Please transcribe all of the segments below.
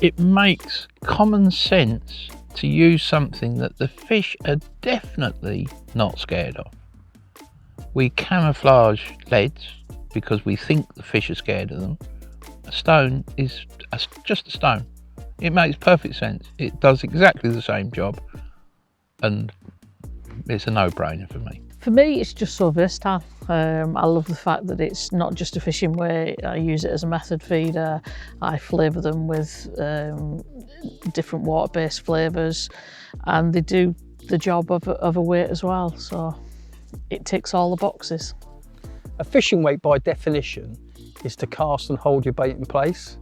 It makes common sense to use something that the fish are definitely not scared of. We camouflage leads because we think the fish are scared of them. A stone is just a stone. It makes perfect sense. It does exactly the same job, and it's a no-brainer for me. For me, it's just so versatile. I love the fact that it's not just a fishing weight. I use it as a method feeder. I flavour them with different water-based flavours, and they do the job of a weight as well. So it ticks all the boxes. A fishing weight, by definition, is to cast and hold your bait in place.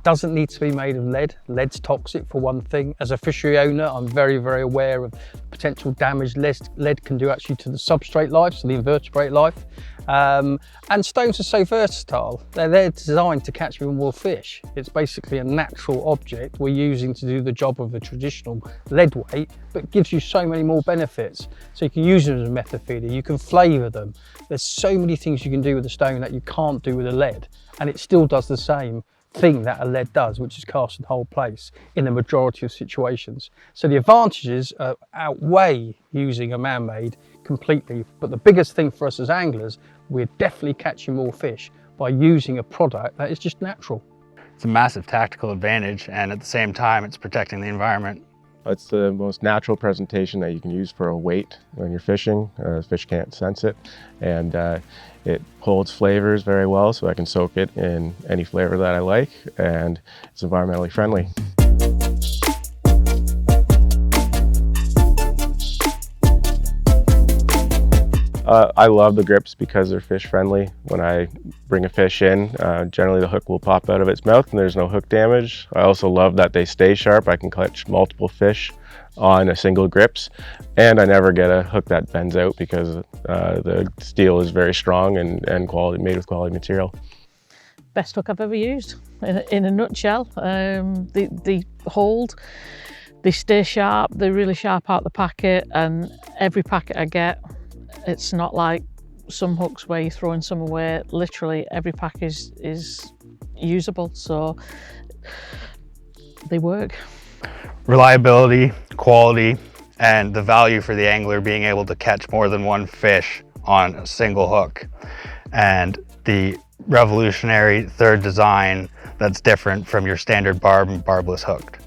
Doesn't need to be made of lead. Lead's toxic, for one thing. As a fishery owner, I'm very, very aware of potential damage lead can do actually to the substrate life, so the invertebrate life. And stones are so versatile. They're designed to catch even more fish. It's basically a natural object we're using to do the job of a traditional lead weight, but gives you so many more benefits. So you can use them as a method feeder, you can flavour them. There's so many things you can do with a stone that you can't do with a lead, and it still does the same thing that a lead does, which is cast and hold place in the majority of situations. So the advantages outweigh using a man-made completely, but the biggest thing for us as anglers, we're definitely catching more fish by using a product that is just natural. It's a massive tactical advantage, and at the same time it's protecting the environment. It's the most natural presentation that you can use for a weight when you're fishing. Fish can't sense it, and it holds flavors very well, so I can soak it in any flavor that I like, and it's environmentally friendly. I love the Gripz because they're fish friendly. When I bring a fish in, generally the hook will pop out of its mouth and there's no hook damage. I also love that they stay sharp. I can catch multiple fish on a single Gripz, and I never get a hook that bends out because the steel is very strong and quality, made with quality material. Best hook I've ever used, in a nutshell. They hold, they stay sharp, they're really sharp out the packet, and every packet I get, it's not like some hooks where you're throwing some away. Literally every pack is usable, so they work. Reliability, quality, and the value for the angler being able to catch more than one fish on a single hook. And the revolutionary third design that's different from your standard barb and barbless hook.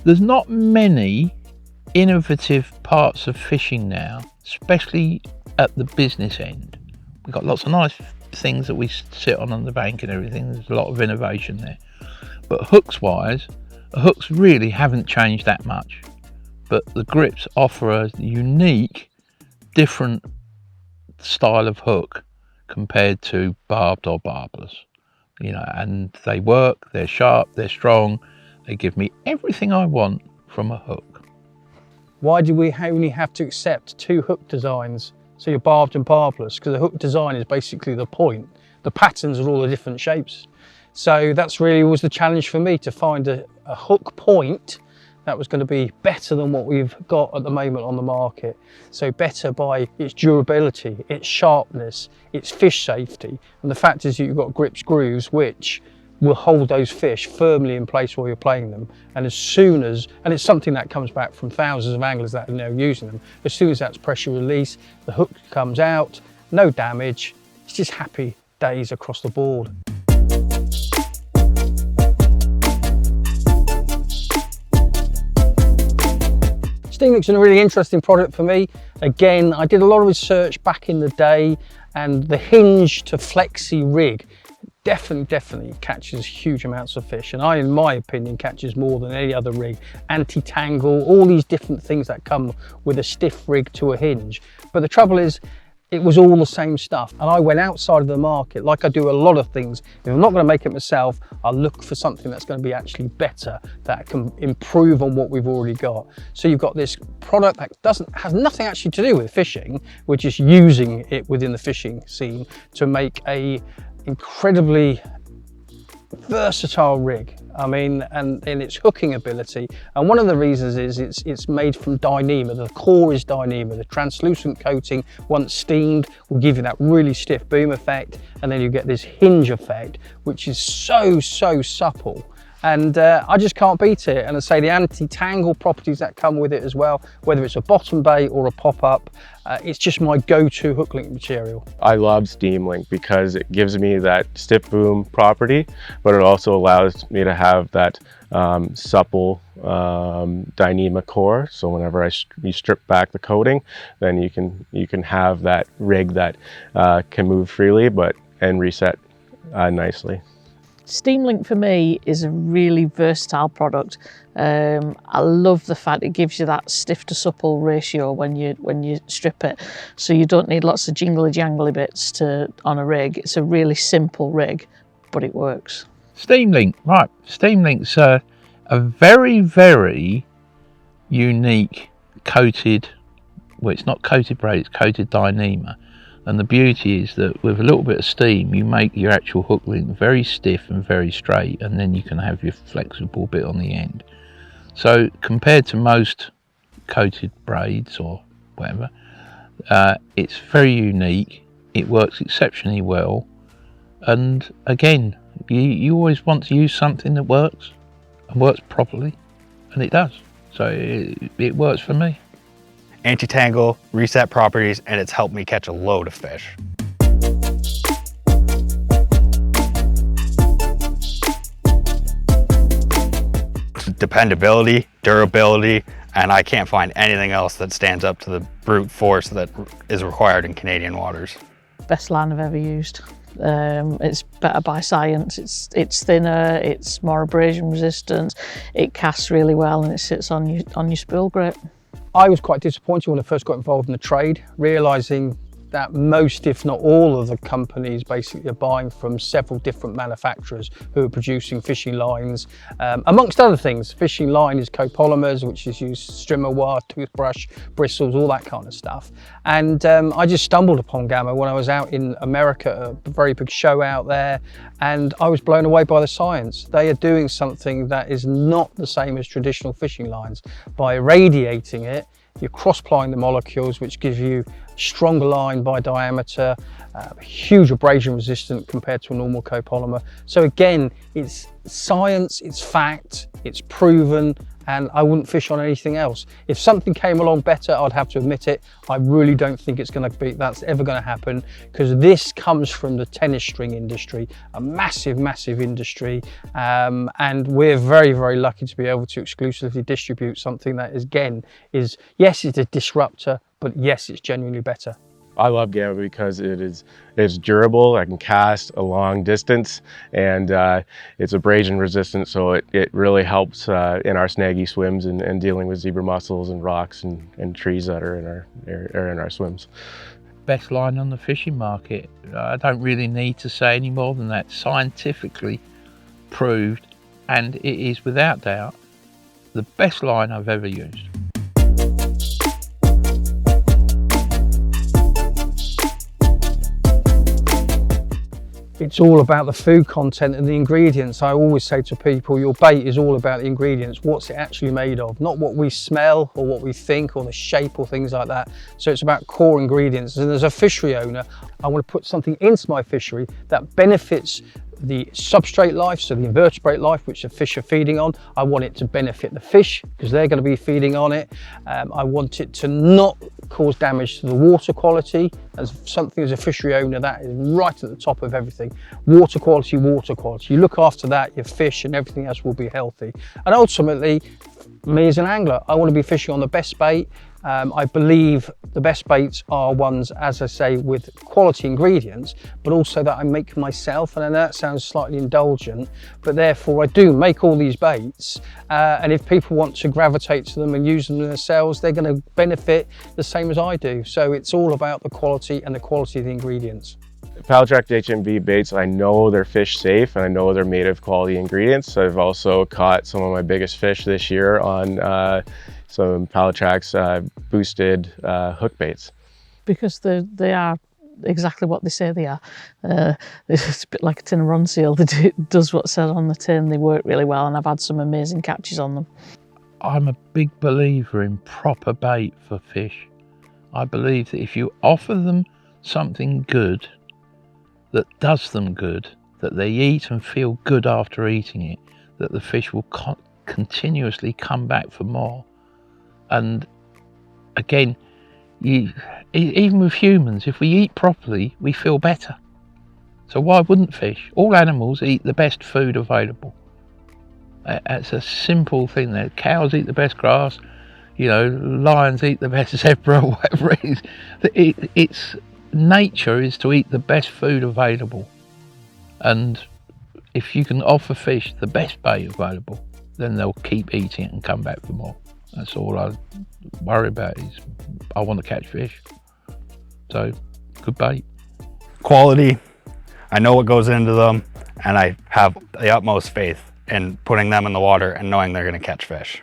There's not many innovative parts of fishing now, especially at the business end. We've got lots of nice things that we sit on the bank and everything. There's a lot of innovation there. But hooks wise, hooks really haven't changed that much. But the Gripz offer a unique, different style of hook compared to barbed or barbless. You know, and they work, they're sharp, they're strong. They give me everything I want from a hook. Why do we only have to accept two hook designs? So you're barbed and barbless, because the hook design is basically the point. The patterns are all the different shapes. So that's really was the challenge for me, to find a hook point that was going to be better than what we've got at the moment on the market. So better by its durability, its sharpness, its fish safety. And the fact is that you've got Gripz grooves which will hold those fish firmly in place while you're playing them. And as soon as, and it's something that comes back from thousands of anglers that are now using them, as soon as that's pressure release, the hook comes out, no damage, it's just happy days across the board. Steamlink's a really interesting product for me. Again, I did a lot of research back in the day, and the hinge to flexi rig definitely catches huge amounts of fish, and I, in my opinion, catches more than any other rig. Anti-tangle, all these different things that come with a stiff rig to a hinge. But the trouble is, it was all the same stuff, and I went outside of the market like I do a lot of things. If I'm not going to make it myself, I'll look for something that's going to be actually better, that can improve on what we've already got. So you've got this product that has nothing actually to do with fishing. We're just using it within the fishing scene to make a incredibly versatile rig. I mean, and in its hooking ability. And one of the reasons is it's made from Dyneema. The core is Dyneema. The translucent coating, once steamed, will give you that really stiff boom effect. And then you get this hinge effect, which is so supple. And I just can't beat it. And I say the anti-tangle properties that come with it as well, whether it's a bottom bait or a pop-up, it's just my go-to hook link material. I love Steamlink because it gives me that stiff boom property, but it also allows me to have that supple Dyneema core. So whenever you strip back the coating, then you can have that rig that can move freely and reset nicely. Steamlink for me is a really versatile product. I love the fact it gives you that stiff to supple ratio when you strip it, so you don't need lots of jingly jangly bits on a rig. It's a really simple rig, but it works. Steamlink, right? Steamlink's a very, very unique coated. Well, it's not coated braid; it's coated Dyneema. And the beauty is that with a little bit of steam, you make your actual hook link very stiff and very straight, and then you can have your flexible bit on the end. So compared to most coated braids or whatever, it's very unique. It works exceptionally well. And again, you always want to use something that works and works properly, and it does. So it works for me. Anti-tangle, reset properties, and it's helped me catch a load of fish. Dependability, durability, and I can't find anything else that stands up to the brute force that is required in Canadian waters. Best line I've ever used. It's better by science. It's thinner, it's more abrasion resistant, it casts really well, and it sits on your spool grip. I was quite disappointed when I first got involved in the trade, realising that most, if not all, of the companies basically are buying from several different manufacturers who are producing fishing lines. Amongst other things, fishing line is copolymers, which is used strimmer wire, toothbrush, bristles, all that kind of stuff. And I just stumbled upon Gamma when I was out in America, a very big show out there, and I was blown away by the science. They are doing something that is not the same as traditional fishing lines. By irradiating it, you're cross-plying the molecules, which gives you stronger line by diameter, huge abrasion resistant compared to a normal copolymer. So again, it's science, it's fact, it's proven, and I wouldn't fish on anything else. If something came along better, I'd have to admit it. I really don't think that's ever going to happen, because this comes from the tennis string industry, a massive, massive industry, and we're very, very lucky to be able to exclusively distribute something that is yes, it's a disruptor, but yes, it's genuinely better. I love Gamma because it's durable. I can cast a long distance, and it's abrasion resistant, so it really helps in our snaggy swims and dealing with zebra mussels and rocks and trees that are in our swims. Best line on the fishing market. I don't really need to say any more than that. Scientifically proved, and it is without doubt the best line I've ever used. It's all about the food content and the ingredients. I always say to people, your bait is all about the ingredients. What's it actually made of? Not what we smell or what we think or the shape or things like that. So it's about core ingredients. And as a fishery owner, I want to put something into my fishery that benefits the substrate life, so the invertebrate life, which the fish are feeding on. I want it to benefit the fish because they're going to be feeding on it. I want it to not cause damage to the water quality. As something as a fishery owner, that is right at the top of everything. Water quality, water quality. You look after that, your fish and everything else will be healthy. And ultimately, me as an angler, I want to be fishing on the best bait. I believe the best baits are ones, as I say, with quality ingredients, but also that I make myself. And I know that sounds slightly indulgent, but therefore I do make all these baits. And if people want to gravitate to them and use them themselves, they're going to benefit the same as I do. So it's all about the quality and the quality of the ingredients. Pallatrax HMV baits, I know they're fish safe and I know they're made of quality ingredients. I've also caught some of my biggest fish this year on some Pallatrax boosted hook baits. Because they are exactly what they say they are. It's a bit like a tin of run seal. It does what's said on the tin. They work really well, and I've had some amazing catches on them. I'm a big believer in proper bait for fish. I believe that if you offer them something good, that does them good, that they eat and feel good after eating it, that the fish will continuously come back for more. And again, even with humans, if we eat properly, we feel better. So why wouldn't fish? All animals eat the best food available. It's a simple thing there. Cows eat the best grass, you know, lions eat the best zebra, or whatever it is. It's nature is to eat the best food available. And if you can offer fish the best bait available, then they'll keep eating it and come back for more. That's all I worry about, is I want to catch fish. So, good bait. Quality, I know what goes into them, and I have the utmost faith in putting them in the water and knowing they're going to catch fish.